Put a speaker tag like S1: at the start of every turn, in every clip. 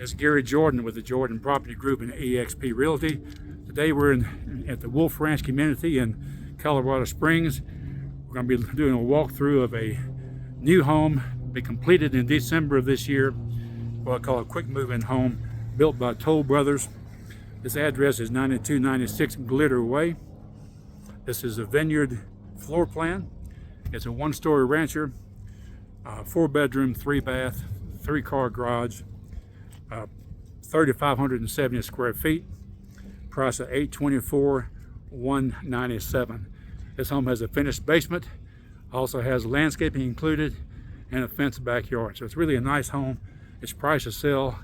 S1: It's Gary Jordan with the Jordan Property Group and eXp Realty. Today we're at the Wolf Ranch community in Colorado Springs. We're going to be doing a walkthrough of a new home, be completed in December of this year, what I call a quick move-in home built by Toll Brothers. This address is 9296 Glitter Way. This is a vineyard floor plan. It's a one-story rancher, 4-bedroom, 3-bath, 3-car garage, 3,570 square feet, price of $824,197. This home has a finished basement, also has landscaping included, and a fenced backyard. So it's really a nice home. It's priced to sell.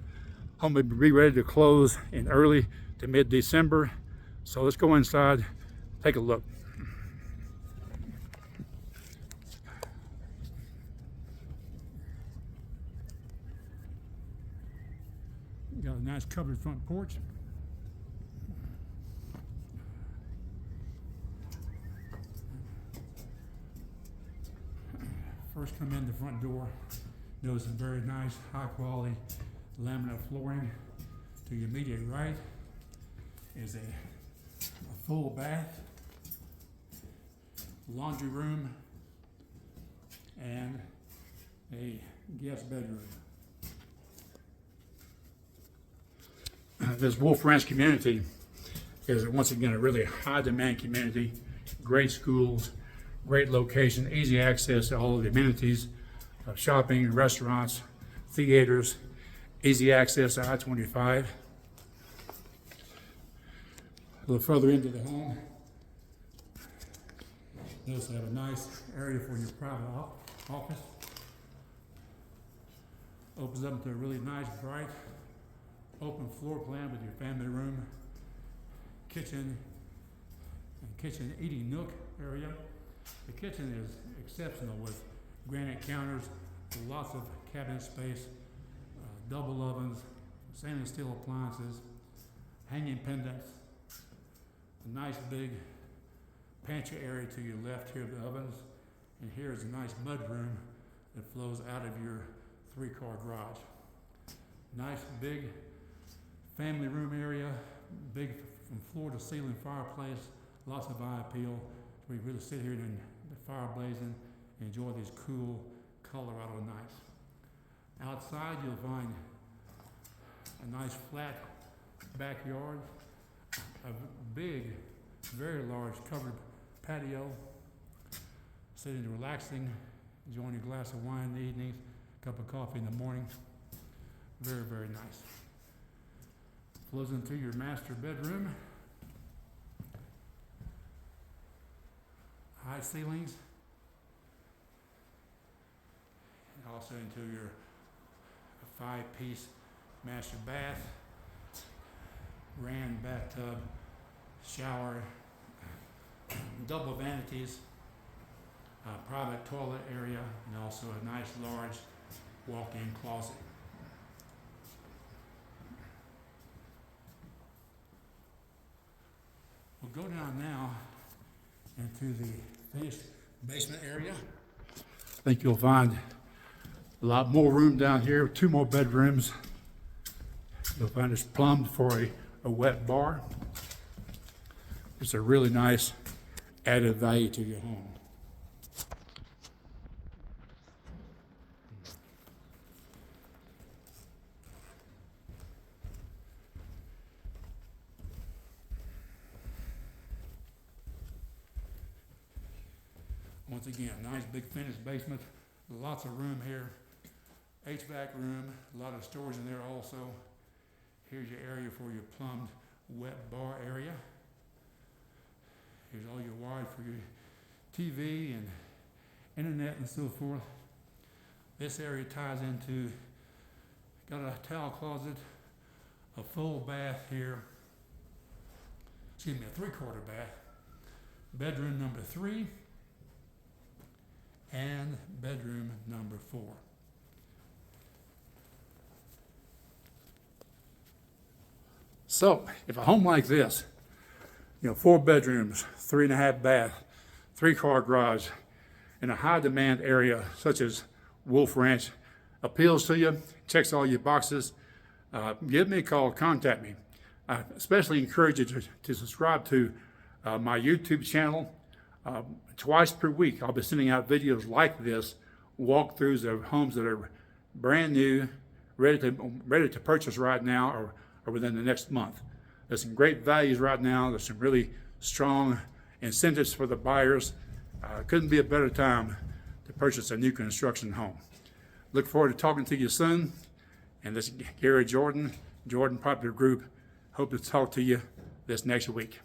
S1: Home will be ready to close in early to mid-December. So let's go inside, take a look. Got a nice covered front porch. First come in the front door, notice some very nice high quality laminate flooring. To your immediate right is a full bath, laundry room, and a guest bedroom. This Wolf Ranch community is once again a really high demand community. Great schools, great location, easy access to all of the amenities, shopping, restaurants, theaters, easy access to I-25. A little further into the home, notice they have a nice area for your private office. Opens up to a really nice, bright, open floor plan with your family room, kitchen, and kitchen eating nook area. The kitchen is exceptional with granite counters, lots of cabinet space, double ovens, stainless steel appliances, hanging pendants, a nice big pantry area to your left here of the ovens, and here is a nice mud room that flows out of your 3-car garage. Nice big family room area, big from floor to ceiling fireplace, lots of eye appeal. We really sit here in the fire blazing and enjoy these cool Colorado nights. Outside you'll find a nice flat backyard, a big, very large covered patio, sitting relaxing, enjoying a glass of wine in the evening, a cup of coffee in the morning. Very, very nice. Flows into your master bedroom. High ceilings. And also into your 5-piece master bath, grand bathtub, shower, double vanities, private toilet area, and also a nice large walk-in closet. We'll go down now into the finished basement area. I think you'll find a lot more room down here, 2 more bedrooms. You'll find it's plumbed for a wet bar. It's a really nice added value to your home. Once again, nice big finished basement, lots of room here, HVAC room, a lot of storage in there also. Here's your area for your plumbed wet bar area. Here's all your wires for your TV and internet and so forth. This area ties into, got a towel closet, a full bath here, a 3-quarter bath, bedroom number 3, and bedroom number 4. So, if a home like this, 4 bedrooms, 3.5 bath, 3-car garage, in a high demand area such as Wolf Ranch appeals to you, checks all your boxes, give me a call, contact me. I especially encourage you to subscribe to my YouTube channel. Twice per week, I'll be sending out videos like this, walkthroughs of homes that are brand new, ready to purchase right now or within the next month. There's some great values right now. There's some really strong incentives for the buyers. Couldn't be a better time to purchase a new construction home. Look forward to talking to you soon. And this is Gary Jordan, Jordan Popular Group. Hope to talk to you this next week.